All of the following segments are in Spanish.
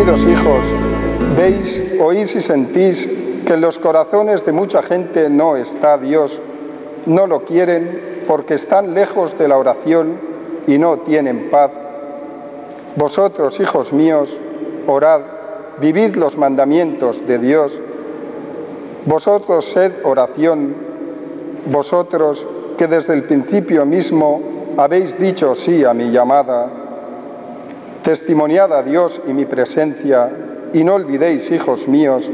Queridos hijos, veis, oís y sentís que en los corazones de mucha gente no está Dios. No lo quieren porque están lejos de la oración y no tienen paz. Vosotros, hijos míos, orad, vivid los mandamientos de Dios. Vosotros sed oración, vosotros que desde el principio mismo habéis dicho sí a mi llamada. Testimoniad a Dios y mi presencia, y no olvidéis, hijos míos,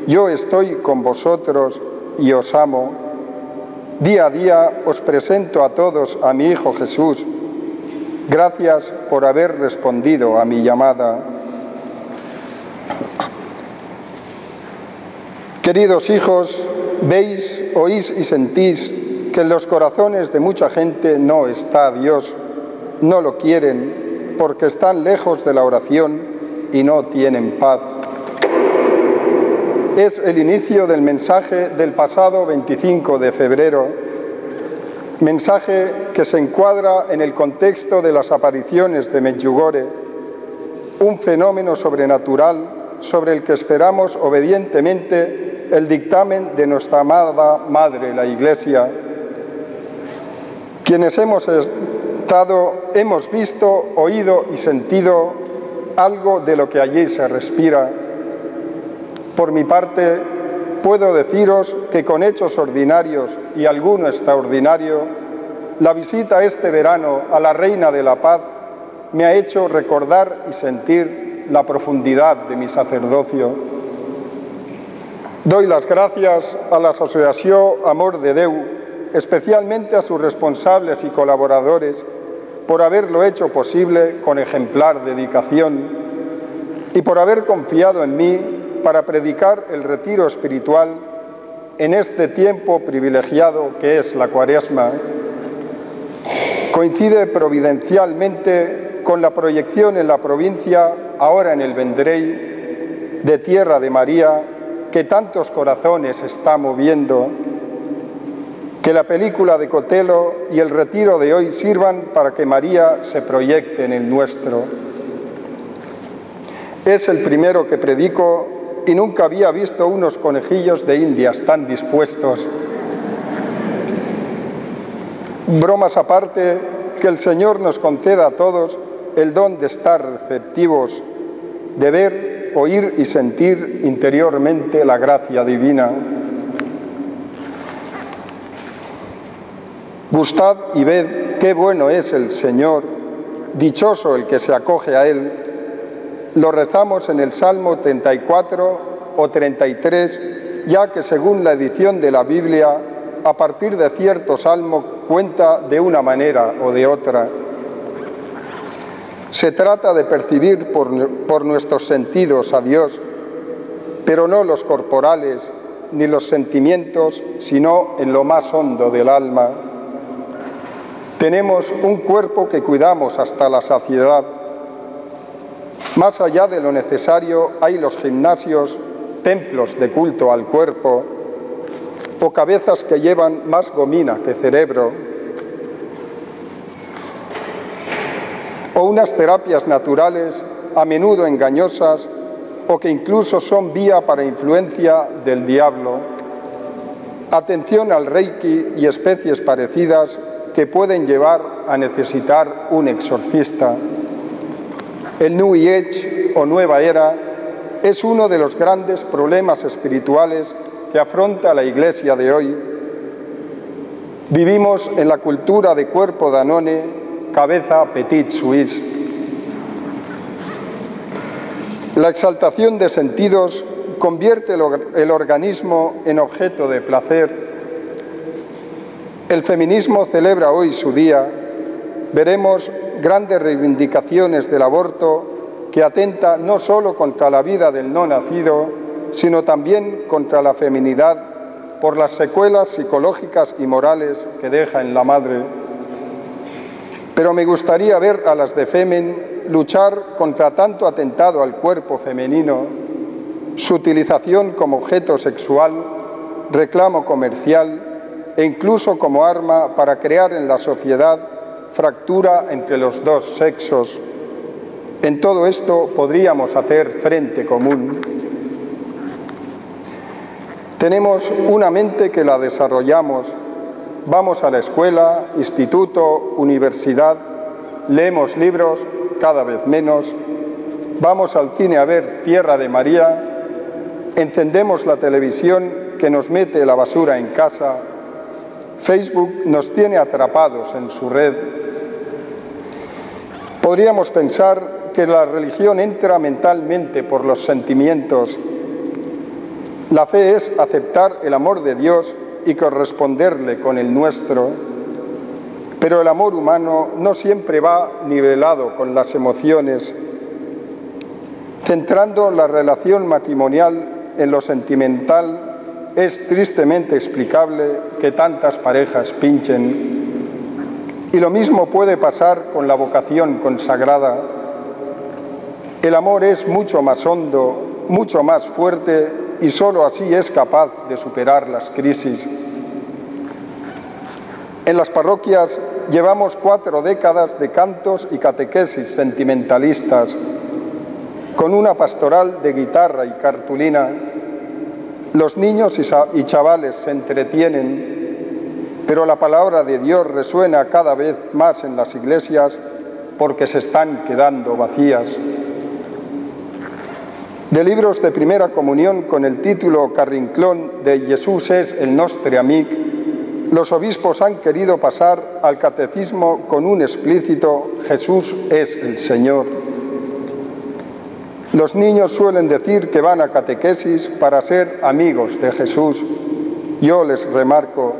yo estoy con vosotros y os amo. Día a día os presento a todos a mi Hijo Jesús. Gracias por haber respondido a mi llamada. Queridos hijos, veis, oís y sentís que en los corazones de mucha gente no está Dios. No lo quieren porque están lejos de la oración y no tienen paz. Es el inicio del mensaje del pasado 25 de febrero, mensaje que se encuadra en el contexto de las apariciones de Medjugorje, un fenómeno sobrenatural sobre el que esperamos obedientemente el dictamen de nuestra amada Madre, la Iglesia. Quienes hemos visto, oído y sentido algo de lo que allí se respira. Por mi parte, puedo deciros que con hechos ordinarios y alguno extraordinario, la visita este verano a la Reina de la Paz me ha hecho recordar y sentir la profundidad de mi sacerdocio. Doy las gracias a la Asociació Amor de Déu, especialmente a sus responsables y colaboradores, por haberlo hecho posible con ejemplar dedicación y por haber confiado en mí para predicar el retiro espiritual en este tiempo privilegiado que es la Cuaresma. Coincide providencialmente con la proyección en la provincia, ahora en el Vendrell, de Tierra de María, que tantos corazones está moviendo. Que la película de Cotelo y el retiro de hoy sirvan para que María se proyecte en el nuestro. Es el primero que predico y nunca había visto unos conejillos de Indias tan dispuestos. Bromas aparte, que el Señor nos conceda a todos el don de estar receptivos, de ver, oír y sentir interiormente la gracia divina. Gustad y ved qué bueno es el Señor, dichoso el que se acoge a Él. Lo rezamos en el Salmo 34 o 33, ya que según la edición de la Biblia, a partir de cierto salmo cuenta de una manera o de otra. Se trata de percibir por nuestros sentidos a Dios, pero no los corporales ni los sentimientos, sino en lo más hondo del alma. Tenemos un cuerpo que cuidamos hasta la saciedad. Más allá de lo necesario hay los gimnasios, templos de culto al cuerpo, o cabezas que llevan más gomina que cerebro, o unas terapias naturales a menudo engañosas o que incluso son vía para influencia del diablo. Atención al Reiki y especies parecidas que pueden llevar a necesitar un exorcista. El New Age o Nueva Era es uno de los grandes problemas espirituales que afronta la Iglesia de hoy. Vivimos en la cultura de cuerpo Danone, cabeza Petit Suisse. La exaltación de sentidos convierte el organismo en objeto de placer. El feminismo celebra hoy su día. Veremos grandes reivindicaciones del aborto que atenta no solo contra la vida del no nacido, sino también contra la feminidad por las secuelas psicológicas y morales que deja en la madre. Pero me gustaría ver a las de Femen luchar contra tanto atentado al cuerpo femenino, su utilización como objeto sexual, reclamo comercial e incluso como arma para crear en la sociedad fractura entre los dos sexos. En todo esto podríamos hacer frente común. Tenemos una mente que la desarrollamos. Vamos a la escuela, instituto, universidad, leemos libros, cada vez menos, vamos al cine a ver Tierra de María, encendemos la televisión que nos mete la basura en casa, Facebook nos tiene atrapados en su red. Podríamos pensar que la religión entra mentalmente por los sentimientos. La fe es aceptar el amor de Dios y corresponderle con el nuestro, pero el amor humano no siempre va nivelado con las emociones. Centrando la relación matrimonial en lo sentimental, es tristemente explicable que tantas parejas pinchen. Y lo mismo puede pasar con la vocación consagrada. El amor es mucho más hondo, mucho más fuerte, y solo así es capaz de superar las crisis. En las parroquias llevamos 4 décadas de cantos y catequesis sentimentalistas, con una pastoral de guitarra y cartulina. Los niños y chavales se entretienen, pero la palabra de Dios resuena cada vez más en las iglesias porque se están quedando vacías. De libros de primera comunión con el título Carrinclón de Jesús es el nostre amic, los obispos han querido pasar al catecismo con un explícito Jesús es el Señor. Los niños suelen decir que van a catequesis para ser amigos de Jesús. Yo les remarco,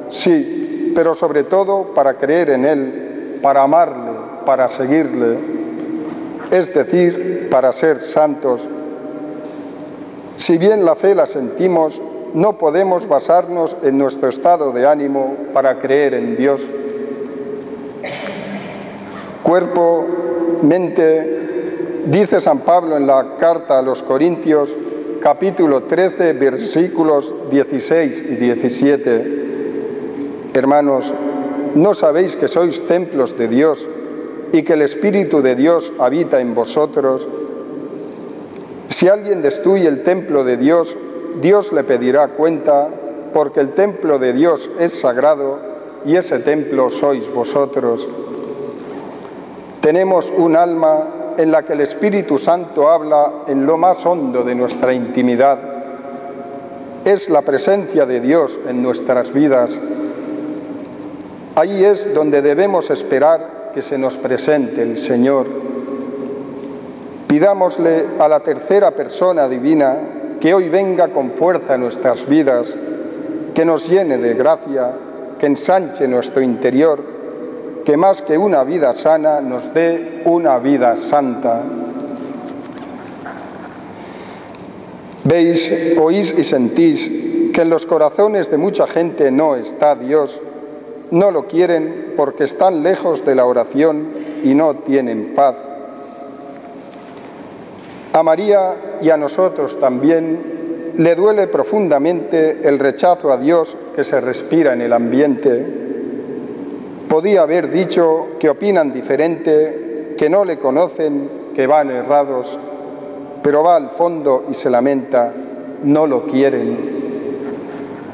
sí, pero sobre todo para creer en Él, para amarle, para seguirle, es decir, para ser santos. Si bien la fe la sentimos, no podemos basarnos en nuestro estado de ánimo para creer en Dios. Cuerpo, mente, dice San Pablo en la carta a los Corintios, capítulo 13, versículos 16 y 17. Hermanos, ¿no sabéis que sois templos de Dios y que el Espíritu de Dios habita en vosotros? Si alguien destruye el templo de Dios, Dios le pedirá cuenta, porque el templo de Dios es sagrado y ese templo sois vosotros. Tenemos un alma en la que el Espíritu Santo habla en lo más hondo de nuestra intimidad. Es la presencia de Dios en nuestras vidas. Ahí es donde debemos esperar que se nos presente el Señor. Pidámosle a la tercera persona divina que hoy venga con fuerza a nuestras vidas, que nos llene de gracia, que ensanche nuestro interior, que más que una vida sana nos dé una vida santa. Veis, oís y sentís que en los corazones de mucha gente no está Dios, no lo quieren porque están lejos de la oración y no tienen paz. A María y a nosotros también le duele profundamente el rechazo a Dios que se respira en el ambiente. Podía haber dicho que opinan diferente, que no le conocen, que van errados, pero va al fondo y se lamenta, no lo quieren.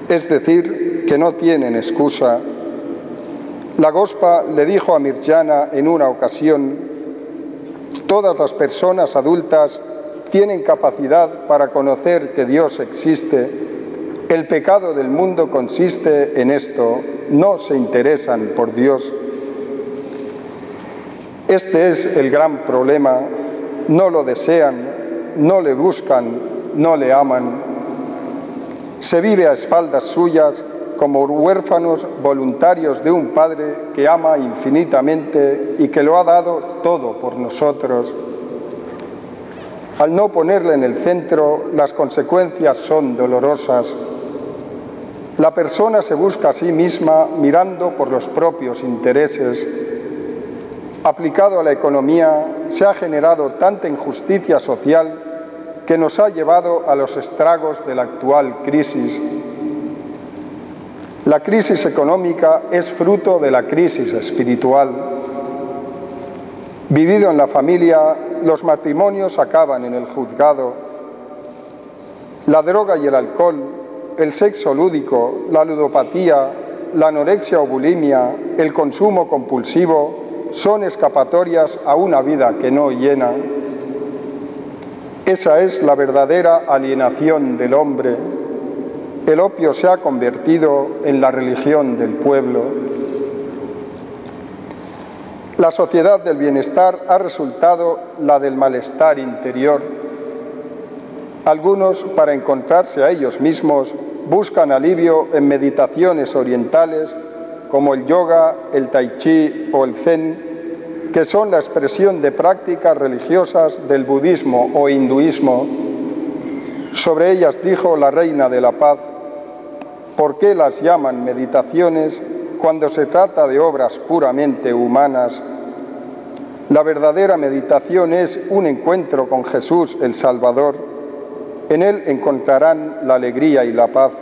Es decir, que no tienen excusa. La Gospa le dijo a Mirjana en una ocasión, todas las personas adultas tienen capacidad para conocer que Dios existe. El pecado del mundo consiste en esto, no se interesan por Dios. Este es el gran problema, no lo desean, no le buscan, no le aman. Se vive a espaldas suyas como huérfanos voluntarios de un Padre que ama infinitamente y que lo ha dado todo por nosotros. Al no ponerle en el centro, las consecuencias son dolorosas. La persona se busca a sí misma mirando por los propios intereses. Aplicado a la economía, se ha generado tanta injusticia social que nos ha llevado a los estragos de la actual crisis. La crisis económica es fruto de la crisis espiritual. Vivido en la familia, los matrimonios acaban en el juzgado. La droga y el alcohol, el sexo lúdico, la ludopatía, la anorexia o bulimia, el consumo compulsivo, son escapatorias a una vida que no llena. Esa es la verdadera alienación del hombre. El opio se ha convertido en la religión del pueblo. La sociedad del bienestar ha resultado la del malestar interior. Algunos, para encontrarse a ellos mismos, buscan alivio en meditaciones orientales como el yoga, el tai chi o el zen, que son la expresión de prácticas religiosas del budismo o hinduismo. Sobre ellas dijo la Reina de la Paz: ¿por qué las llaman meditaciones cuando se trata de obras puramente humanas? La verdadera meditación es un encuentro con Jesús el Salvador. En Él encontrarán la alegría y la paz.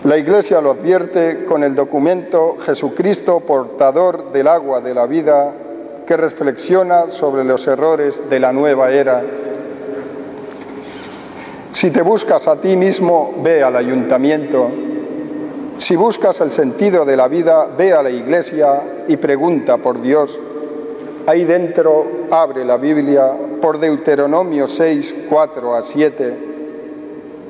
La Iglesia lo advierte con el documento Jesucristo, portador del agua de la vida, que reflexiona sobre los errores de la nueva era. Si te buscas a ti mismo, ve al ayuntamiento. Si buscas el sentido de la vida, ve a la Iglesia y pregunta por Dios. Ahí dentro abre la Biblia por Deuteronomio 6, 4 a 7.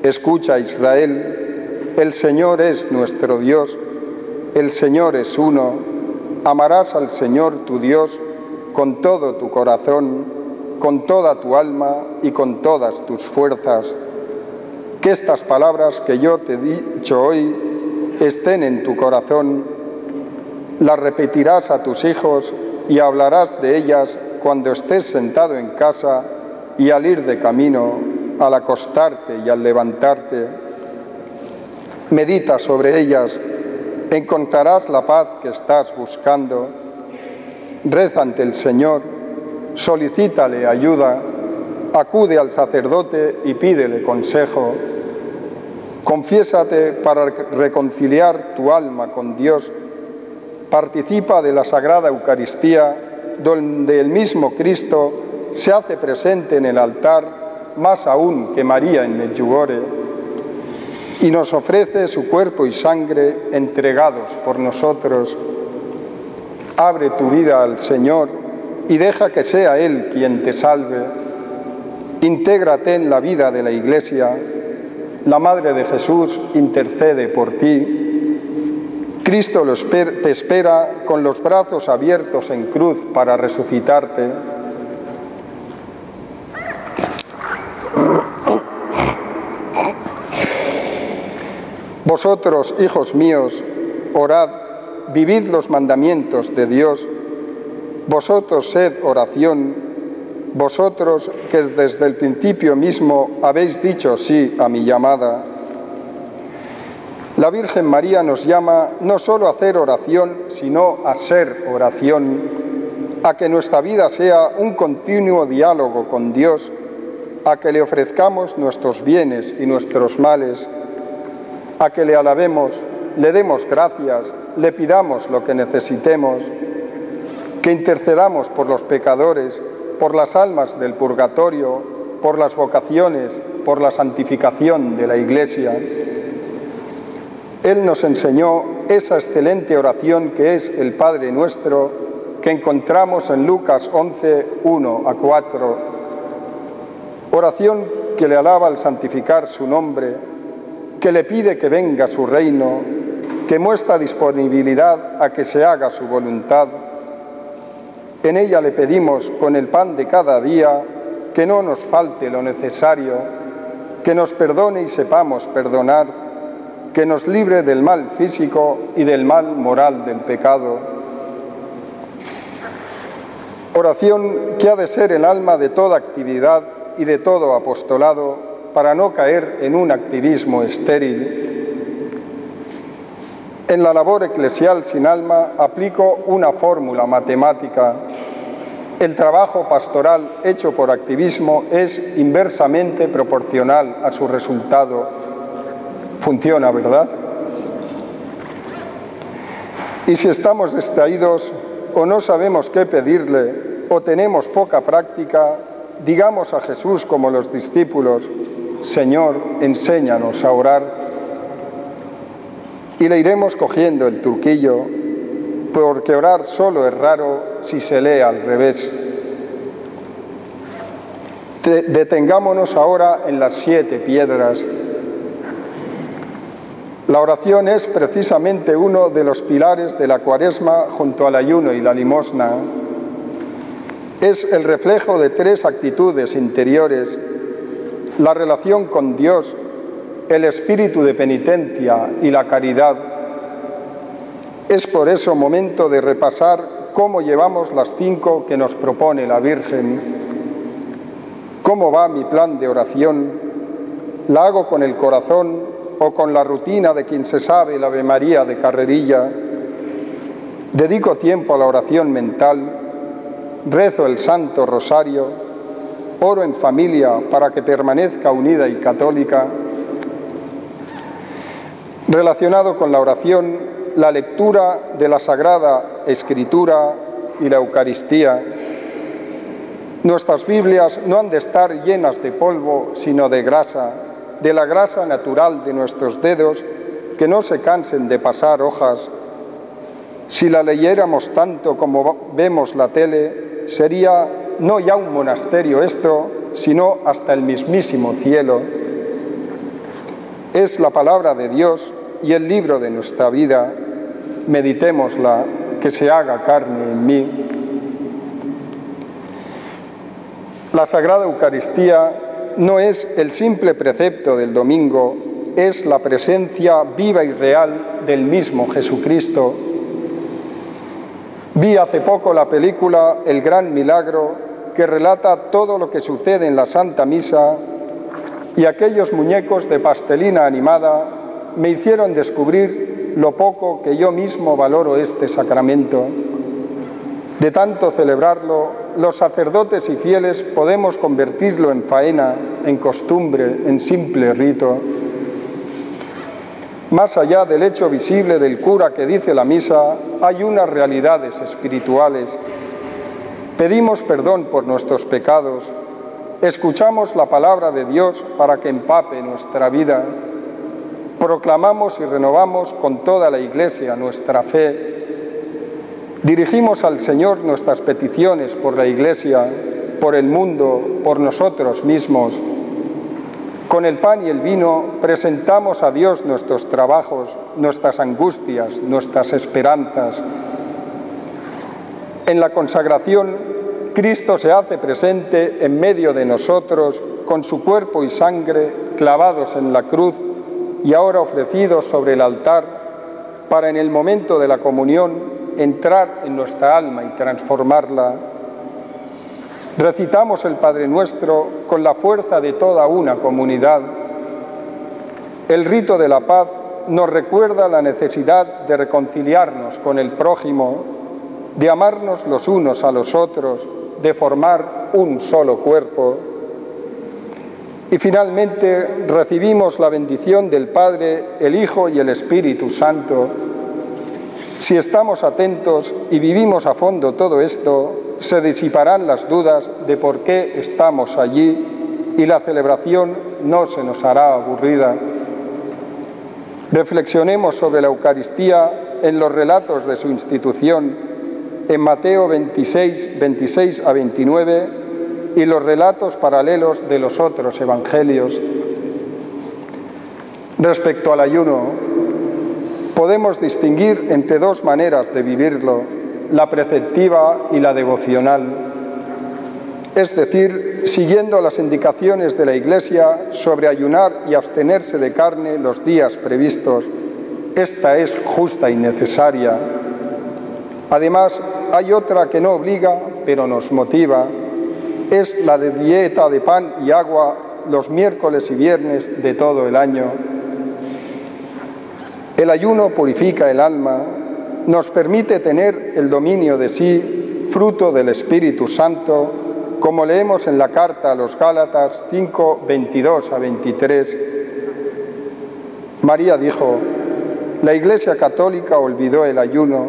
Escucha, Israel, el Señor es nuestro Dios, el Señor es uno. Amarás al Señor tu Dios con todo tu corazón, con toda tu alma y con todas tus fuerzas. Que estas palabras que yo te he dicho hoy estén en tu corazón, las repetirás a tus hijos y hablarás de ellas cuando estés sentado en casa y al ir de camino, al acostarte y al levantarte. Medita sobre ellas, encontrarás la paz que estás buscando. Reza ante el Señor, solicítale ayuda, acude al sacerdote y pídele consejo. Confiésate para reconciliar tu alma con Dios. Participa de la Sagrada Eucaristía, donde el mismo Cristo se hace presente en el altar, más aún que María en Medjugorje, y nos ofrece su cuerpo y sangre entregados por nosotros. Abre tu vida al Señor y deja que sea Él quien te salve. Intégrate en la vida de la Iglesia. La Madre de Jesús intercede por ti. Cristo te espera con los brazos abiertos en cruz para resucitarte. Vosotros, hijos míos, orad, vivid los mandamientos de Dios. Vosotros sed oración, vosotros que desde el principio mismo habéis dicho sí a mi llamada. La Virgen María nos llama no solo a hacer oración, sino a ser oración, a que nuestra vida sea un continuo diálogo con Dios, a que le ofrezcamos nuestros bienes y nuestros males, a que le alabemos, le demos gracias, le pidamos lo que necesitemos, que intercedamos por los pecadores, por las almas del purgatorio, por las vocaciones, por la santificación de la Iglesia. Él nos enseñó esa excelente oración que es el Padre Nuestro, que encontramos en Lucas 11, 1 a 4. Oración que le alaba al santificar su nombre, que le pide que venga su reino, que muestra disponibilidad a que se haga su voluntad. En ella le pedimos, con el pan de cada día, que no nos falte lo necesario, que nos perdone y sepamos perdonar, que nos libre del mal físico y del mal moral del pecado. Oración que ha de ser el alma de toda actividad y de todo apostolado para no caer en un activismo estéril. En la labor eclesial sin alma aplico una fórmula matemática. El trabajo pastoral hecho por activismo es inversamente proporcional a su resultado. Funciona, ¿verdad? Y si estamos distraídos o no sabemos qué pedirle, o tenemos poca práctica, digamos a Jesús como los discípulos: Señor, enséñanos a orar. Y le iremos cogiendo el truquillo, porque orar solo es raro si se lee al revés. Detengámonos ahora en las 7 piedras. La oración es precisamente uno de los pilares de la Cuaresma junto al ayuno y la limosna. Es el reflejo de 3 actitudes interiores: la relación con Dios, el espíritu de penitencia y la caridad. Es por eso momento de repasar cómo llevamos las 5 que nos propone la Virgen. ¿Cómo va mi plan de oración? ¿La hago con el corazón o con la rutina de quien se sabe el Ave María de carrerilla? ¿Dedico tiempo a la oración mental? ¿Rezo el Santo Rosario? ¿Oro en familia para que permanezca unida y católica? Relacionado con la oración, la lectura de la Sagrada Escritura y la Eucaristía. Nuestras Biblias no han de estar llenas de polvo, sino de grasa, de la grasa natural de nuestros dedos, que no se cansen de pasar hojas. Si la leyéramos tanto como vemos la tele, sería no ya un monasterio esto, sino hasta el mismísimo cielo. Es la palabra de Dios y el libro de nuestra vida. Meditémosla, que se haga carne en mí. La Sagrada Eucaristía no es el simple precepto del domingo, es la presencia viva y real del mismo Jesucristo. Vi hace poco la película El Gran Milagro, que relata todo lo que sucede en la Santa Misa, y aquellos muñecos de pastelina animada me hicieron descubrir lo poco que yo mismo valoro este sacramento. De tanto celebrarlo, los sacerdotes y fieles podemos convertirlo en faena, en costumbre, en simple rito. Más allá del hecho visible del cura que dice la misa, hay unas realidades espirituales. Pedimos perdón por nuestros pecados, escuchamos la palabra de Dios para que empape nuestra vida, proclamamos y renovamos con toda la Iglesia nuestra fe, dirigimos al Señor nuestras peticiones por la Iglesia, por el mundo, por nosotros mismos. Con el pan y el vino presentamos a Dios nuestros trabajos, nuestras angustias, nuestras esperanzas. En la consagración, Cristo se hace presente en medio de nosotros con su cuerpo y sangre clavados en la cruz y ahora ofrecidos sobre el altar para en el momento de la comunión entrar en nuestra alma y transformarla. Recitamos el Padre Nuestro con la fuerza de toda una comunidad. El rito de la paz nos recuerda la necesidad de reconciliarnos con el prójimo, de amarnos los unos a los otros, de formar un solo cuerpo. Y finalmente recibimos la bendición del Padre, el Hijo y el Espíritu Santo. Si estamos atentos y vivimos a fondo todo esto, se disiparán las dudas de por qué estamos allí y la celebración no se nos hará aburrida. Reflexionemos sobre la Eucaristía en los relatos de su institución, en Mateo 26, 26 a 29 y los relatos paralelos de los otros evangelios. Respecto al ayuno, podemos distinguir entre 2 maneras de vivirlo, la preceptiva y la devocional. Es decir, siguiendo las indicaciones de la Iglesia sobre ayunar y abstenerse de carne los días previstos. Esta es justa y necesaria. Además, hay otra que no obliga, pero nos motiva. Es la de dieta de pan y agua los miércoles y viernes de todo el año. El ayuno purifica el alma, nos permite tener el dominio de sí, fruto del Espíritu Santo, como leemos en la carta a los Gálatas 5, 22 a 23. María dijo: la Iglesia Católica olvidó el ayuno.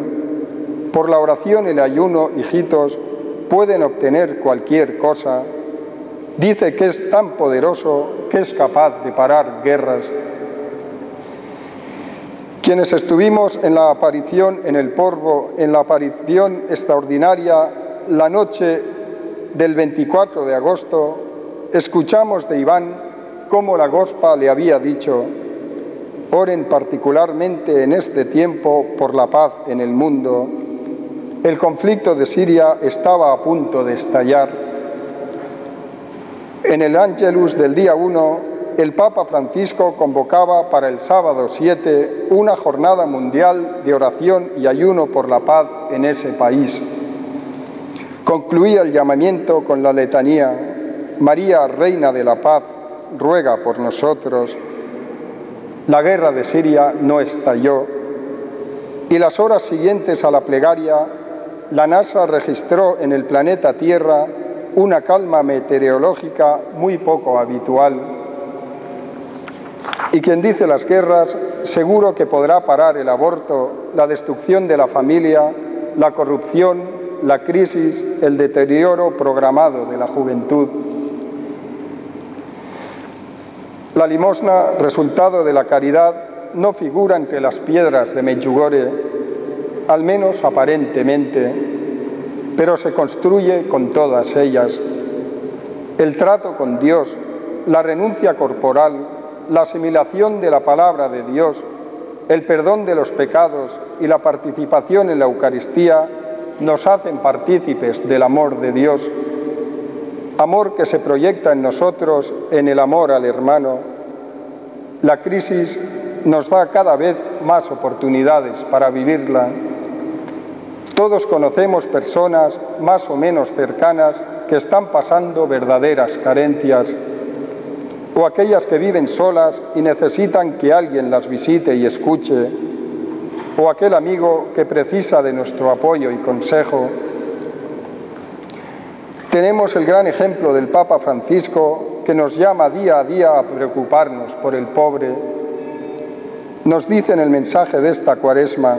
Por la oración y el ayuno, hijitos, pueden obtener cualquier cosa. Dice que es tan poderoso que es capaz de parar guerras. Quienes estuvimos en la aparición en el Porvo, en la aparición extraordinaria, la noche del 24 de agosto, escuchamos de Iván cómo la Gospa le había dicho: oren particularmente en este tiempo por la paz en el mundo. El conflicto de Siria estaba a punto de estallar. En el Ángelus del día 1, el Papa Francisco convocaba para el sábado 7 una jornada mundial de oración y ayuno por la paz en ese país. Concluía el llamamiento con la letanía: María, Reina de la Paz, ruega por nosotros. La guerra de Siria no estalló y las horas siguientes a la plegaria, la NASA registró en el planeta Tierra una calma meteorológica muy poco habitual. Y quien dice las guerras, seguro que podrá parar el aborto, la destrucción de la familia, la corrupción, la crisis, el deterioro programado de la juventud. La limosna, resultado de la caridad, no figura entre las piedras de Medjugorje, al menos aparentemente, pero se construye con todas ellas. El trato con Dios, la renuncia corporal, la asimilación de la palabra de Dios, el perdón de los pecados y la participación en la Eucaristía nos hacen partícipes del amor de Dios, amor que se proyecta en nosotros en el amor al hermano. La crisis nos da cada vez más oportunidades para vivirla. Todos conocemos personas más o menos cercanas que están pasando verdaderas carencias, o aquellas que viven solas y necesitan que alguien las visite y escuche, o aquel amigo que precisa de nuestro apoyo y consejo. Tenemos el gran ejemplo del Papa Francisco, que nos llama día a día a preocuparnos por el pobre. Nos dice en el mensaje de esta Cuaresma: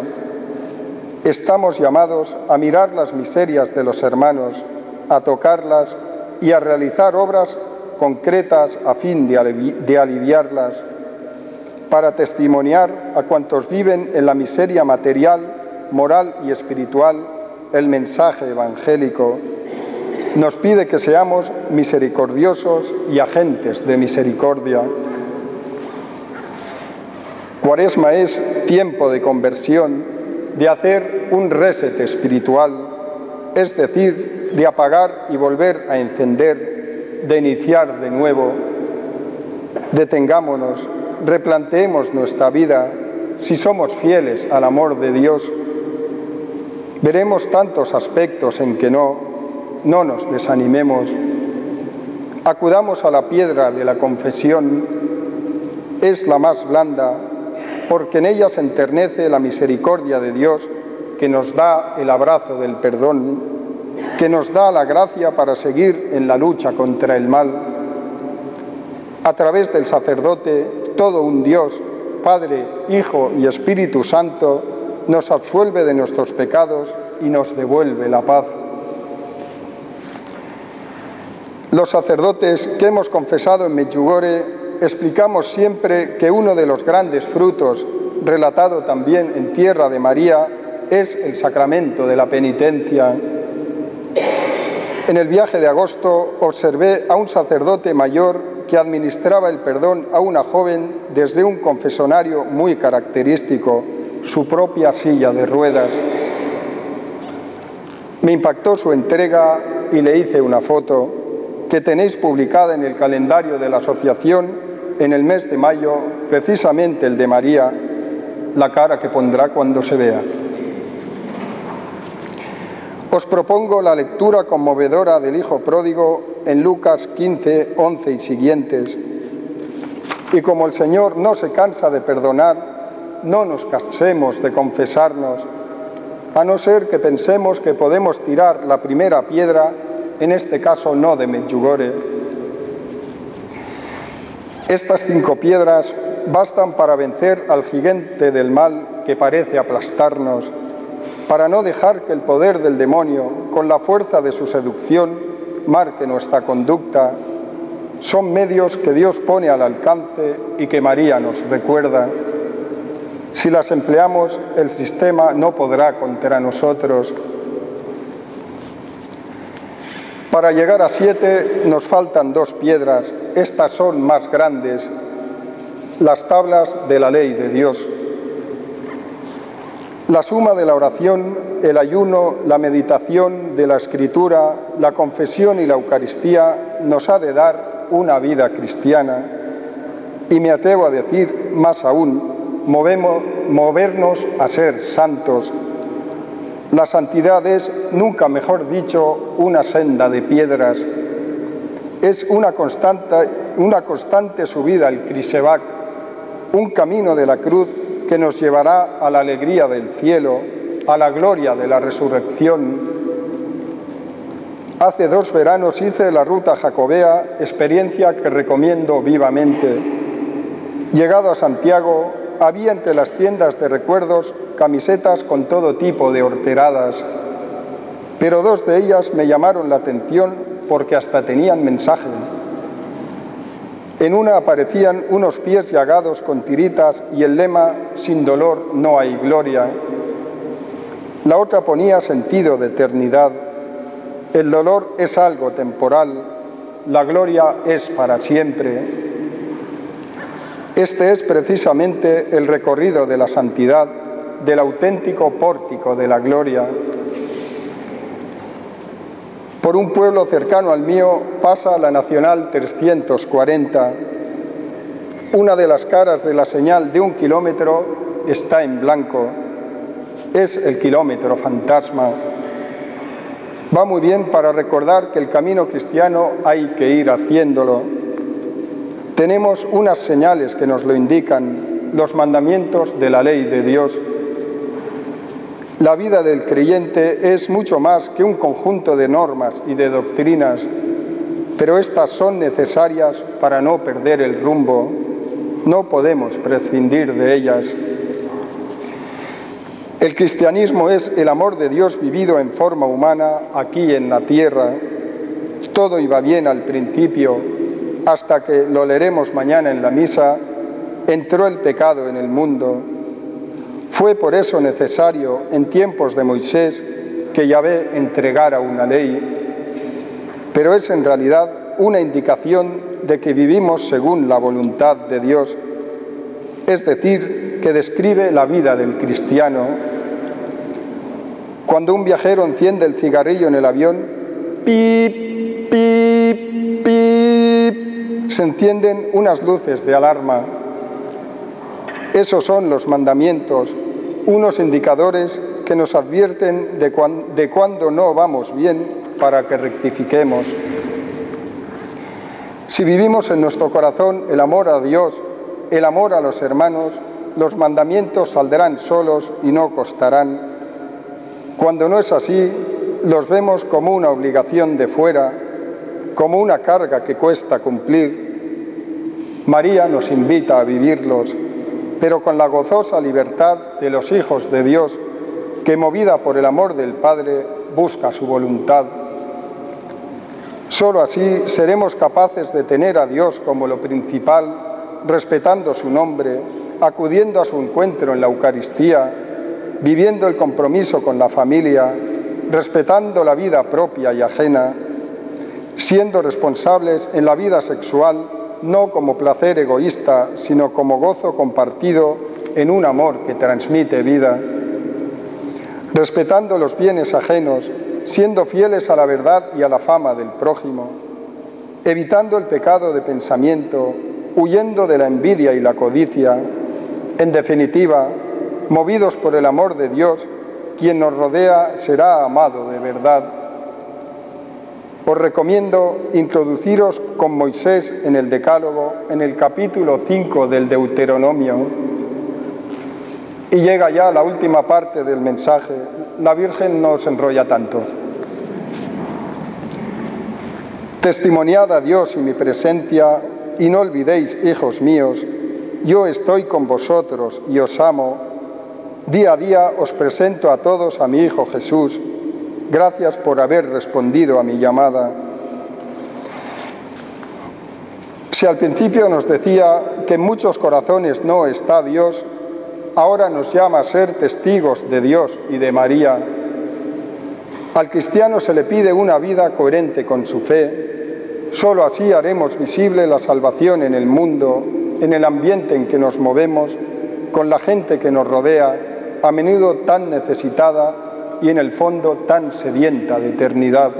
estamos llamados a mirar las miserias de los hermanos, a tocarlas y a realizar obras concretas a fin de aliviarlas, para testimoniar a cuantos viven en la miseria material, moral y espiritual el mensaje evangélico. Nos pide que seamos misericordiosos y agentes de misericordia. Cuaresma es tiempo de conversión, de hacer un reset espiritual, es decir, de apagar y volver a encender, de iniciar de nuevo. Detengámonos, replanteemos nuestra vida. Si somos fieles al amor de Dios, veremos tantos aspectos en que no nos desanimemos. Acudamos a la piedra de la confesión, es la más blanda, porque en ella se enternece la misericordia de Dios, que nos da el abrazo del perdón, que nos da la gracia para seguir en la lucha contra el mal. A través del sacerdote, todo un Dios, Padre, Hijo y Espíritu Santo, nos absuelve de nuestros pecados y nos devuelve la paz. Los sacerdotes que hemos confesado en Medjugorje explicamos siempre que uno de los grandes frutos, relatado también en Tierra de María, es el sacramento de la penitencia. En el viaje de agosto observé a un sacerdote mayor que administraba el perdón a una joven desde un confesonario muy característico, su propia silla de ruedas. Me impactó su entrega y le hice una foto que tenéis publicada en el calendario de la asociación en el mes de mayo, precisamente el de María, la cara que pondrá cuando se vea. Os propongo la lectura conmovedora del Hijo Pródigo en Lucas 15, 11 y siguientes. Y como el Señor no se cansa de perdonar, no nos cansemos de confesarnos, a no ser que pensemos que podemos tirar la primera piedra, en este caso no de Medjugorje. Estas 5 piedras bastan para vencer al gigante del mal que parece aplastarnos. para no dejar que el poder del demonio, con la fuerza de su seducción, marque nuestra conducta. Son medios que Dios pone al alcance y que María nos recuerda. Si las empleamos, el sistema no podrá contra nosotros. Para llegar a 7 nos faltan 2 piedras. Estas son más grandes, las tablas de la ley de Dios. La suma de la oración, el ayuno, la meditación de la Escritura, la confesión y la Eucaristía nos ha de dar una vida cristiana. Y me atrevo a decir más aún, movernos a ser santos. La santidad es, nunca mejor dicho, una senda de piedras. Es una constante subida al Krisevac, un camino de la cruz que nos llevará a la alegría del cielo, a la gloria de la resurrección. Hace 2 veranos hice la ruta jacobea, experiencia que recomiendo vivamente. Llegado a Santiago, había entre las tiendas de recuerdos camisetas con todo tipo de horteradas, pero 2 de ellas me llamaron la atención porque hasta tenían mensaje. En una aparecían unos pies llagados con tiritas y el lema «Sin dolor no hay gloria». La otra ponía sentido de eternidad. El dolor es algo temporal, la gloria es para siempre. Este es precisamente el recorrido de la santidad, del auténtico pórtico de la gloria. Por un pueblo cercano al mío pasa la Nacional 340. Una de las caras de la señal de 1 kilómetro está en blanco. Es el kilómetro fantasma. Va muy bien para recordar que el camino cristiano hay que ir haciéndolo. Tenemos unas señales que nos lo indican, los mandamientos de la ley de Dios. La vida del creyente es mucho más que un conjunto de normas y de doctrinas, pero estas son necesarias para no perder el rumbo. No podemos prescindir de ellas. El cristianismo es el amor de Dios vivido en forma humana aquí en la tierra. Todo iba bien al principio, hasta que, lo leeremos mañana en la misa, entró el pecado en el mundo. Fue por eso necesario, en tiempos de Moisés, que Yahvé entregara una ley, pero es en realidad una indicación de que vivimos según la voluntad de Dios, es decir, que describe la vida del cristiano. Cuando un viajero enciende el cigarrillo en el avión, pip, pip, pip, se encienden unas luces de alarma. Esos son los mandamientos, unos indicadores que nos advierten de cuando no vamos bien para que rectifiquemos. Si vivimos en nuestro corazón el amor a Dios, el amor a los hermanos, los mandamientos saldrán solos y no costarán. Cuando no es así, los vemos como una obligación de fuera, como una carga que cuesta cumplir. María nos invita a vivirlos, pero con la gozosa libertad de los hijos de Dios, que movida por el amor del Padre, busca su voluntad. Solo así seremos capaces de tener a Dios como lo principal, respetando su nombre, acudiendo a su encuentro en la Eucaristía, viviendo el compromiso con la familia, respetando la vida propia y ajena, siendo responsables en la vida sexual, no como placer egoísta, sino como gozo compartido en un amor que transmite vida, respetando los bienes ajenos, siendo fieles a la verdad y a la fama del prójimo, evitando el pecado de pensamiento, huyendo de la envidia y la codicia. En definitiva, movidos por el amor de Dios, quien nos rodea será amado de verdad. Os recomiendo introduciros con Moisés en el Decálogo, en el capítulo 5 del Deuteronomio. Y llega ya la última parte del mensaje. La Virgen no os enrolla tanto. Testimoniad a Dios y mi presencia, y no olvidéis, hijos míos, yo estoy con vosotros y os amo. Día a día os presento a todos a mi Hijo Jesús. Gracias por haber respondido a mi llamada. Si al principio nos decía que en muchos corazones no está Dios, ahora nos llama a ser testigos de Dios y de María. Al cristiano se le pide una vida coherente con su fe. Solo así haremos visible la salvación en el mundo, en el ambiente en que nos movemos, con la gente que nos rodea, a menudo tan necesitada y en el fondo tan sedienta de eternidad.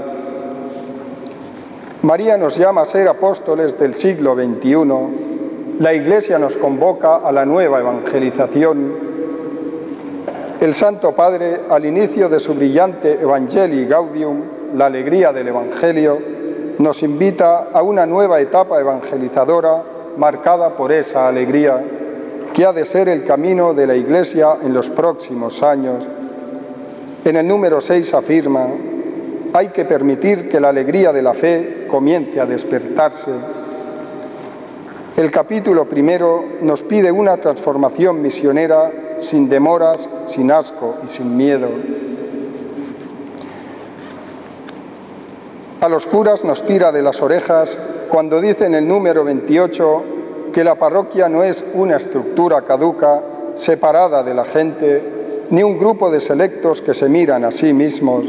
María nos llama a ser apóstoles del siglo XXI. La Iglesia nos convoca a la nueva evangelización. El Santo Padre, al inicio de su brillante Evangelii Gaudium, la alegría del Evangelio, nos invita a una nueva etapa evangelizadora marcada por esa alegría, que ha de ser el camino de la Iglesia en los próximos años. En el número 6 afirma: hay que permitir que la alegría de la fe comience a despertarse. El capítulo primero nos pide una transformación misionera sin demoras, sin asco y sin miedo. A los curas nos tira de las orejas cuando dice en el número 28 que la parroquia no es una estructura caduca, separada de la gente, ni un grupo de selectos que se miran a sí mismos.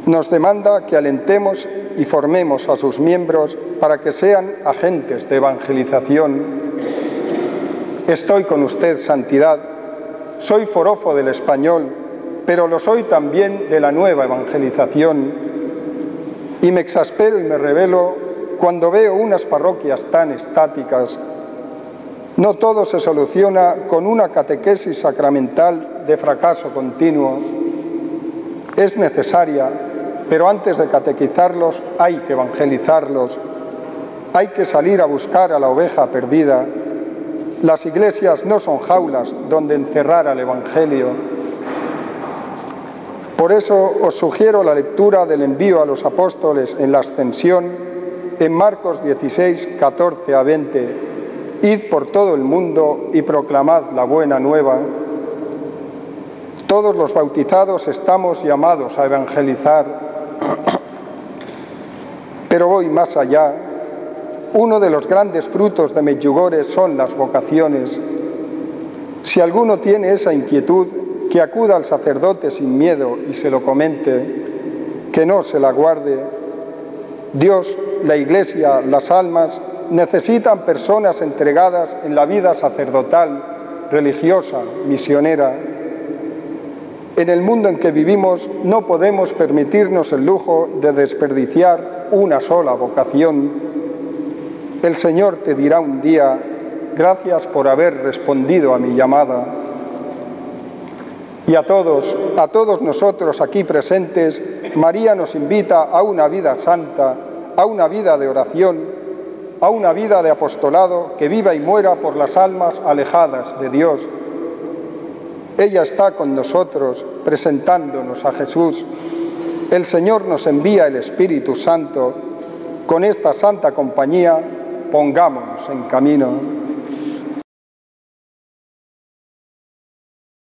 Nos demanda que alentemos y formemos a sus miembros para que sean agentes de evangelización. Estoy con usted, santidad. Soy forofo del español, pero lo soy también de la nueva evangelización. Y me exaspero y me rebelo cuando veo unas parroquias tan estáticas. No todo se soluciona con una catequesis sacramental de fracaso continuo. Es necesaria, pero antes de catequizarlos hay que evangelizarlos. Hay que salir a buscar a la oveja perdida. Las iglesias no son jaulas donde encerrar al Evangelio. Por eso os sugiero la lectura del envío a los apóstoles en la Ascensión en Marcos 16, 14 a 20. Id por todo el mundo y proclamad la buena nueva. Todos los bautizados estamos llamados a evangelizar. Pero voy más allá. Uno de los grandes frutos de Medjugorje son las vocaciones. Si alguno tiene esa inquietud, que acuda al sacerdote sin miedo y se lo comente, que no se la guarde. Dios, la Iglesia, las almas necesitan personas entregadas en la vida sacerdotal, religiosa, misionera. En el mundo en que vivimos no podemos permitirnos el lujo de desperdiciar una sola vocación. El Señor te dirá un día: gracias por haber respondido a mi llamada. Y a todos nosotros aquí presentes, María nos invita a una vida santa, a una vida de oración, a una vida de apostolado que viva y muera por las almas alejadas de Dios. Ella está con nosotros, presentándonos a Jesús. El Señor nos envía el Espíritu Santo. Con esta santa compañía, pongámonos en camino.